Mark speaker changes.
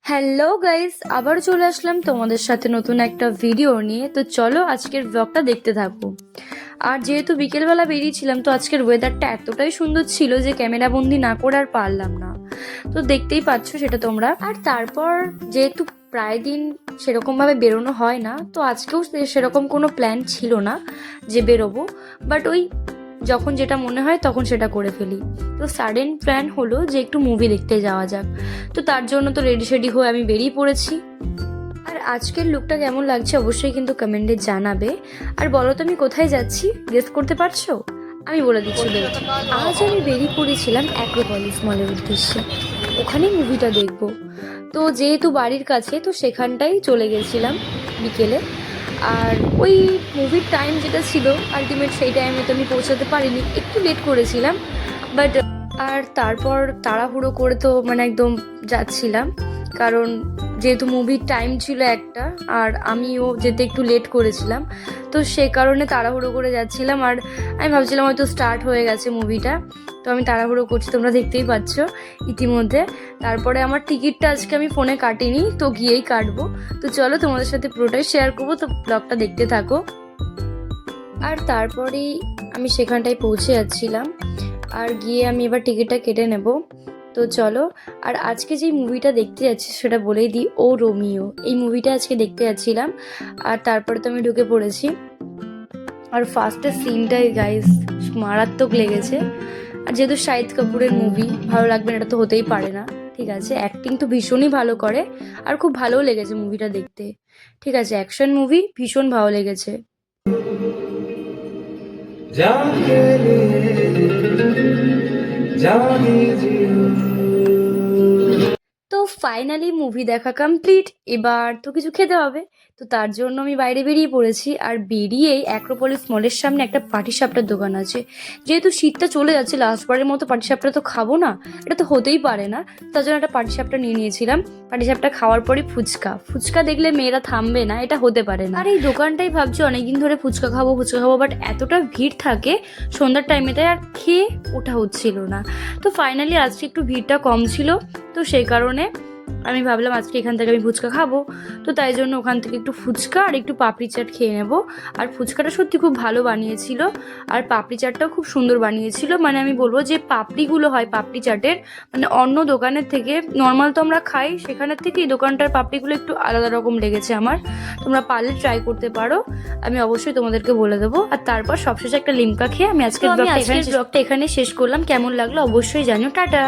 Speaker 1: Hello guys, আবার চলে আসলাম তোমাদের সাথে নতুন একটা ভিডিও নিয়ে। তো চলো আজকের ব্লগটা দেখতে থাকো। আর যেহেতু বিকেলবেলা বেরিয়েছিলাম, তো আজকের ওয়েদারটা এতটাই সুন্দর ছিল যে ক্যামেরা বন্দি না করে আর পারলাম না। তো দেখতেই পাচ্ছ সেটা তোমরা। আর তারপর যেহেতু প্রায় দিন সেরকমভাবে বেরোনো হয় না, তো আজকেও সেরকম কোনো প্ল্যান ছিল না যে বেরোবো, বাট ওই যখন যেটা মনে হয় তখন সেটা করে ফেলি। তো সাডেন প্ল্যান হলো যে একটু মুভি দেখতে যাওয়া যাক। তো তার জন্য তো রেডি শেডি হয়ে আমি বেরিয়ে পড়েছি। আর আজকের লুকটা কেমন লাগছে অবশ্যই কিন্তু কমেন্টে জানাবে। আর বলো তো আমি কোথায় যাচ্ছি, গেস করতে পারছো? আমি বলে দিচ্ছি দেখো। আজ আমি বেরিয়ে পড়েছিলাম অ্যাক্রোপলিস মলের উদ্দেশ্যে, ওখানেই মুভিটা দেখবো। তো যেহেতু বাড়ির কাছে, তো সেখানটাই চলে গেছিলাম বিকেলে। আর ওই মুভির টাইম যেটা ছিল আলটিমেট, সেই টাইমে তো আমি পৌঁছাতে পারিনি, একটু লেট করেছিলাম। বাট আর তারপর তাড়াহুড়ো করে তো একদম যাচ্ছিলাম, কারণ যেহেতু মুভির টাইম ছিল একটা, আর আমিও যেতে একটু লেট করেছিলাম, তো সে কারণে তাড়াহুড়ো করে যাচ্ছিলাম। আর আমি ভাবছিলাম হয়তো স্টার্ট হয়ে গেছে মুভিটা, তো আমি তাড়াহুড়ো করছি, তোমরা দেখতেই পাচ্ছ ইতিমধ্যে। তারপরে আমার টিকিটটা আজকে আমি ফোনে কাটিনি, তো গিয়েই কাটবো। তো চলো তোমাদের সাথে পুরোটাই শেয়ার করবো, তো ব্লগটা দেখতে থাকো। আর তারপরেই আমি সেখানটায় পৌঁছে যাচ্ছিলাম, আর গিয়ে আমি এবার টিকিটটা কেটে নেব। তো চলো। আর আজকে যেই মুভিটা দেখতে যাচ্ছি সেটা বলেই দিই, ও রোমিও, এই মুভিটা আজকে দেখতে যাচ্ছিলাম। আর তারপরে তো আমি ঢুকে পড়েছি। আর ফার্স্টের সিনটাই গাইস মারাত্মক লেগেছে। আর যেহেতু শাহিদ কাপুরের মুভি, ভালো লাগবে না এটা তো হতেই পারে না। ঠিক আছে, অ্যাক্টিং তো ভীষণই ভালো করে, আর খুব ভালোও লেগেছে মুভিটা দেখতে। ঠিক আছে, অ্যাকশন মুভি ভীষণ ভালো লেগেছে।
Speaker 2: जाके जागी जियो।
Speaker 1: তো ফাইনালি মুভি দেখা কমপ্লিট, এবার তো কিছু খেতে হবে। তো তার জন্য আমি বাইরে বেরিয়ে পড়েছি। আর বেরিয়েই অ্যাক্রোপলিস মলের সামনে একটা পাটিসাপটার দোকান আছে। যেহেতু শীতটা চলে যাচ্ছে, লাস্টবারের মতো পাটিসাপটা তো খাবো না, এটা তো হতেই পারে না। তার জন্য একটা পাটিসাপটা নিয়ে নিয়েছিলাম। পাটিসাপটা খাওয়ার পরে ফুচকা, ফুচকা দেখলে মেয়েরা থামবে না, এটা হতে পারে না। আর এই দোকানটাই ভাবছি অনেকদিন ধরে ফুচকা খাবো ফুচকা খাবো, বাট এতটা ভিড় থাকে সন্ধ্যার টাইমেতে, আর খেয়ে ওঠা হচ্ছিল না। তো ফাইনালি আজকে একটু ভিড়টা কম ছিল, তো সেই কারণে আমি ভাবলাম আজকে এখান থেকে আমি ফুচকা খাবো। তো তাই জন্য ওখান থেকে একটু ফুচকা আর একটু পাপড়ি চাট খেয়ে নেব। আর ফুচকাটা সত্যি খুব ভালো বানিয়েছিল, আর পাপড়ি চাটটাও খুব সুন্দর বানিয়েছিল। আমি বলবো যে পাপড়িগুলো হয় পাপড়ি চাটের, অন্য দোকানের থেকে, নর্মাল তো আমরা খাই সেখানের থেকে এই দোকানটার পাপড়িগুলো একটু আলাদা রকম লেগেছে আমার। তোমরা পারলে ট্রাই করতে পারো, আমি অবশ্যই তোমাদেরকে বলে দেবো। আর তারপর সবশেষে একটা লিমকা খেয়ে আমি আজকের ব্লগটা এখানে শেষ করলাম। কেমন লাগলো অবশ্যই জানিও। টাটা।